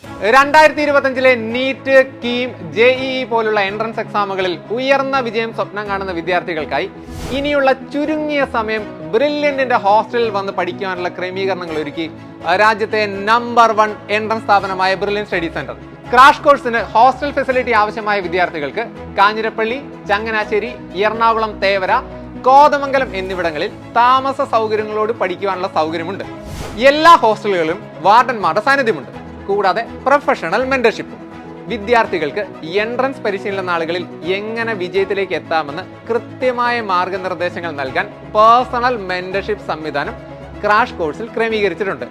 2025 NEET, KEAM, JEE പോലുള്ള entrance എക്സാമുകളിൽ ഉയർന്ന വിജയം സ്വപ്നം കാണുന്ന വിദ്യാർത്ഥികൾക്കായി ഇനിയുള്ള ചുരുങ്ങിയ സമയം ബ്രില്യന്റിന്റെ ഹോസ്റ്റലിൽ വന്ന് പഠിക്കുവാനുള്ള ക്രമീകരണങ്ങൾ ഒരുക്കി രാജ്യത്തെ നമ്പർ 1 എൻട്രൻസ് സ്ഥാപനമായ ബ്രില്യൻ സ്റ്റഡി സെന്റർ. ക്രാഷ് കോഴ്സിന് ഹോസ്റ്റൽ ഫെസിലിറ്റി ആവശ്യമായ വിദ്യാർത്ഥികൾക്ക് കാഞ്ഞിരപ്പള്ളി, ചങ്ങനാശ്ശേരി, എറണാകുളം തേവര, കോതമംഗലം എന്നിവിടങ്ങളിൽ താമസ സൗകര്യങ്ങളോട് പഠിക്കുവാനുള്ള സൗകര്യമുണ്ട്. എല്ലാ ഹോസ്റ്റലുകളിലും വാർഡന്മാരുടെ സാന്നിധ്യമുണ്ട്. കൂടാതെ പ്രൊഫഷണൽ മെന്റർഷിപ്പും. വിദ്യാർത്ഥികൾക്ക് എൻട്രൻസ് പരിശീലന നാളുകളിൽ എങ്ങനെ വിജയത്തിലേക്ക് എത്താമെന്ന് കൃത്യമായ മാർഗനിർദ്ദേശങ്ങൾ നൽകാൻ പേഴ്സണൽ മെന്റർഷിപ്പ് സംവിധാനം ക്രാഷ് കോഴ്സിൽ ക്രമീകരിച്ചിട്ടുണ്ട്.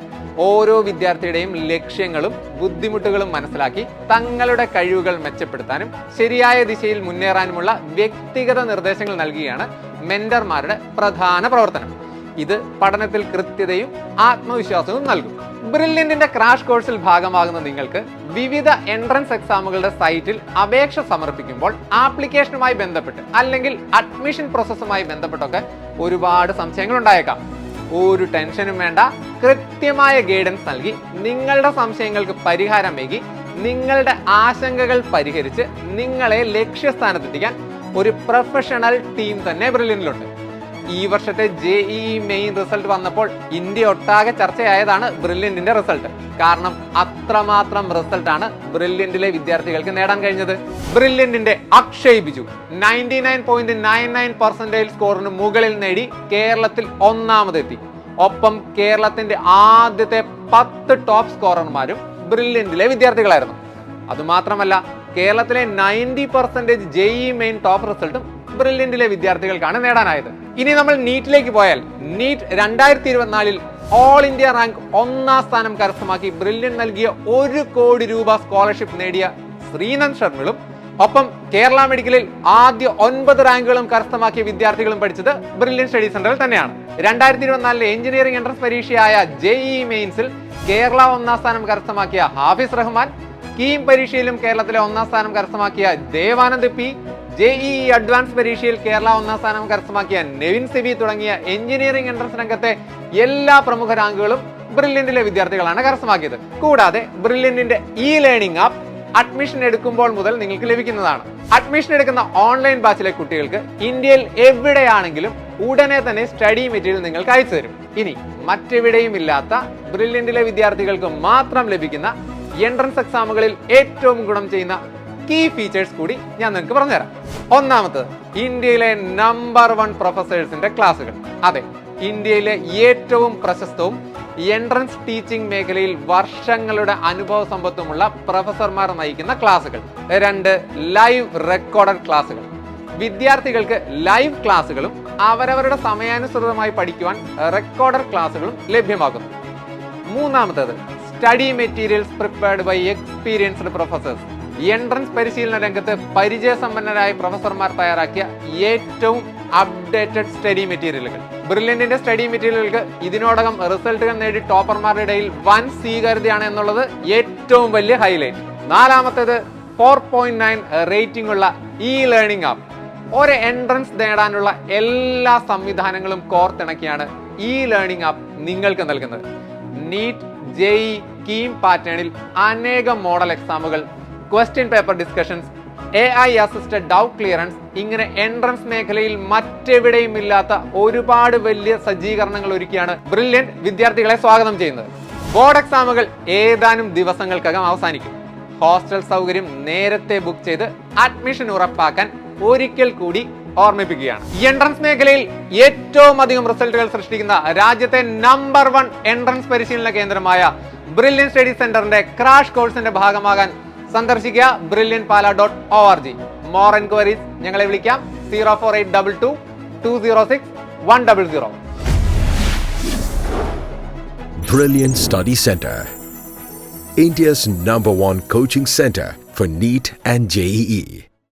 ഓരോ വിദ്യാർത്ഥിയുടെയും ലക്ഷ്യങ്ങളും ബുദ്ധിമുട്ടുകളും മനസ്സിലാക്കി തങ്ങളുടെ കഴിവുകൾ മെച്ചപ്പെടുത്താനും ശരിയായ ദിശയിൽ മുന്നേറാനുമുള്ള വ്യക്തിഗത നിർദ്ദേശങ്ങൾ നൽകുകയാണ് മെന്റർമാരുടെ പ്രധാന പ്രവർത്തനം. ഇത് പഠനത്തിൽ കൃത്യതയും ആത്മവിശ്വാസവും നൽകും. ബ്രില്യന്റിന്റെ ക്രാഷ് കോഴ്സിൽ ഭാഗമാകുന്ന നിങ്ങൾക്ക് വിവിധ എൻട്രൻസ് എക്സാമുകളുടെ സൈറ്റിൽ അപേക്ഷ സമർപ്പിക്കുമ്പോൾ ആപ്ലിക്കേഷനുമായി ബന്ധപ്പെട്ട് അല്ലെങ്കിൽ അഡ്മിഷൻ പ്രോസസ്സുമായി ബന്ധപ്പെട്ടൊക്കെ ഒരുപാട് സംശയങ്ങൾ ഉണ്ടായേക്കാം. ഒരു ടെൻഷനും വേണ്ട. കൃത്യമായ ഗൈഡൻസ് നൽകി നിങ്ങളുടെ സംശയങ്ങൾക്ക് പരിഹാരമേകി നിങ്ങളുടെ ആശങ്കകൾ പരിഹരിച്ച് നിങ്ങളെ ലക്ഷ്യസ്ഥാനത്തെത്തിക്കാൻ ഒരു പ്രൊഫഷണൽ ടീം തന്നെ ബ്രില്യന്റിലുണ്ട്. ഈ വർഷത്തെ JEE മെയിൻ റിസൾട്ട് വന്നപ്പോൾ ഇന്ത്യ ഒട്ടാകെ ചർച്ചയായതാണ് ബ്രില്യന്റിന്റെ റിസൾട്ട്. കാരണം അത്രമാത്രം റിസൾട്ടാണ് ബ്രില്യന്റിലെ വിദ്യാർത്ഥികൾക്ക് നേടാൻ കഴിഞ്ഞത്. ബ്രില്യന്റിന്റെ അക്ഷയ് ബിജു 99.99% സ്കോറിന് മുകളിൽ നേടി കേരളത്തിൽ ഒന്നാമതെത്തി. ഒപ്പം കേരളത്തിന്റെ ആദ്യത്തെ 10 ടോപ്പ് സ്കോറർമാരും ബ്രില്യന്റിലെ വിദ്യാർത്ഥികളായിരുന്നു. അതുമാത്രമല്ല, കേരളത്തിലെ 90% JEE മെയിൻ ടോപ്പ് റിസൾട്ടും ബ്രില്യന്റിലെ വിദ്യാർത്ഥികൾക്കാണ് നേടാനായത്. ഇനി നമ്മൾ നീറ്റിലേക്ക് പോയാൽ, നീറ്റ് 2024 ഓൾ ഇന്ത്യ റാങ്ക് 1ാം സ്ഥാനം കരസ്ഥമാക്കി ബ്രില്യന്റ് നൽകിയ 1 കോടി രൂപ സ്കോളർഷിപ്പ് നേടിയ ശ്രീനന്ദ് ശർമ്മിളും ഒപ്പം കേരള മെഡിക്കലിൽ ആദ്യ 9 റാങ്കുകളും കരസ്ഥമാക്കിയ വിദ്യാർത്ഥികളും പഠിച്ചത് ബ്രില്യൻ സ്റ്റഡി സെന്ററിൽ തന്നെയാണ്. 2024 എഞ്ചിനീയറിംഗ് എൻട്രൻസ് പരീക്ഷയായ JEE മെയിൻസിൽ കേരള 1ാം സ്ഥാനം കരസ്ഥമാക്കിയ ഹാഫിസ് റഹ്മാൻ, കീം പരീക്ഷയിലും കേരളത്തിലെ 1ാം സ്ഥാനം കരസ്ഥമാക്കിയ ദേവാനന്ദ് പി, JEE അഡ്വാൻസ് പരീക്ഷയിൽ കേരള 1ാം സ്ഥാനം കരസ്ഥമാക്കിയ നെവിൻ സിബി തുടങ്ങിയ എഞ്ചിനീയറിംഗ് എൻട്രൻസ് രംഗത്തെ എല്ലാ പ്രമുഖ റാങ്കുകളും ബ്രില്യന്റിലെ വിദ്യാർത്ഥികളാണ് കരസ്ഥമാക്കിയത്. കൂടാതെ ബ്രില്യന്റിന്റെ ലേണിംഗ് ആപ്പ് അഡ്മിഷൻ എടുക്കുമ്പോൾ മുതൽ നിങ്ങൾക്ക് ലഭിക്കുന്നതാണ്. അഡ്മിഷൻ എടുക്കുന്ന ഓൺലൈൻ ബാച്ചിലെ കുട്ടികൾക്ക് ഇന്ത്യയിൽ എവിടെയാണെങ്കിലും ഉടനെ തന്നെ സ്റ്റഡി മെറ്റീരിയൽ നിങ്ങൾക്ക് അയച്ചു തരും. ഇനി മറ്റെവിടെയും ഇല്ലാത്ത ബ്രില്യന്റിലെ വിദ്യാർത്ഥികൾക്ക് മാത്രം ലഭിക്കുന്ന എൻട്രൻസ് എക്സാമുകളിൽ ഏറ്റവും ഗുണം ചെയ്യുന്ന കീ ഫീച്ചേഴ്സ് കൂടി ഞാൻ നിങ്ങൾക്ക് പറഞ്ഞുതരാം. ഒന്നാമത്തത്, ഇന്ത്യയിലെ നമ്പർ 1 പ്രൊഫസേഴ്സിന്റെ ക്ലാസുകൾ. അതെ, ഇന്ത്യയിലെ ഏറ്റവും പ്രശസ്തവും എൻട്രൻസ് ടീച്ചിങ് മേഖലയിൽ വർഷങ്ങളുടെ അനുഭവ സമ്പത്തുമുള്ള പ്രൊഫസർമാർ നയിക്കുന്ന ക്ലാസുകൾ. 2, ലൈവ് റെക്കോർഡഡ് ക്ലാസുകൾ. വിദ്യാർത്ഥികൾക്ക് ലൈവ് ക്ലാസുകളും അവരവരുടെ സമയാനുസൃതമായി പഠിക്കുവാൻ റെക്കോർഡഡ് ക്ലാസുകളും ലഭ്യമാക്കുന്നു. മൂന്നാമത്തേത്, study materials prepared by experienced professors. Entrance പരിശീലന രംഗത്ത് പരിചയസമ്പന്നരായ പ്രൊഫസർമാർ തയ്യാറാക്കിയ ഏറ്റവും അപ്ഡേറ്റഡ് സ്റ്റഡി മെറ്റീരിയലുകൾ. ബ്രില്യന്റിന്റെ സ്റ്റഡി മെറ്റീരിയലുകൾക്ക് ഇതിനോടകം റിസൾട്ടുകൾ നേടി ടോപ്പർമാരുടെ ഇടയിൽ വൻ സ്വീകാര്യതയാണ് എന്നുള്ളത് ഏറ്റവും വലിയ ഹൈലൈറ്റ്. നാലാമത്തേത്, 4.9 റേറ്റിംഗ് ഉള്ള ലേണിംഗ് ആപ്പ്. ഒരു എൻട്രൻസ് നേടാനുള്ള എല്ലാ സംവിധാനങ്ങളും കോർത്തിണക്കിയാണ് ലേണിംഗ് ആപ്പ് നിങ്ങൾക്ക് നൽകുന്നത്. നീറ്റ്, JEE, കീം പാറ്റേണിൽ അനേകം മോഡൽ എക്സാമുകൾ, question paper discussions, AI assisted doubt clearance, ഇങ്ങനെ എൻട്രൻസ് മേഖലയിൽ മറ്റെവിടെയും ഇല്ലാത്ത ഒരുപാട് വലിയ സജ്ജീകരണങ്ങൾ ഒരുക്കിയാണ് ബ്രില്യന്റ് വിദ്യാർത്ഥികളെ സ്വാഗതം ചെയ്യുന്നത്. ബോർഡ് എക്സാമുകൾ ഏതാനും ദിവസങ്ങൾക്കകം അവസാനിക്കും. ഹോസ്റ്റൽ സൗകര്യം നേരത്തെ ബുക്ക് ചെയ്ത് അഡ്മിഷൻ ഉറപ്പാക്കാൻ ഒരിക്കൽ കൂടി ഓർമ്മിപ്പിക്കുകയാണ്. എൻട്രൻസ് മേഖലയിൽ ഏറ്റവും അധികം റിസൾട്ടുകൾ സൃഷ്ടിക്കുന്ന രാജ്യത്തെ നമ്പർ 1 എൻട്രൻസ് പരിശീലന കേന്ദ്രമായ ബ്രില്യൻ സ്റ്റഡി സെന്ററിന്റെ ക്രാഷ് കോഴ്സിന്റെ ഭാഗമാകാൻ സന്ദർശിക്കുക brilliantpala.org. മോർ എൻക്വയറീസ് ഞങ്ങളെ വിളിക്കാം 04822 206 100. Brilliant Study Center, India's number 1 coaching center for NEET and JEE.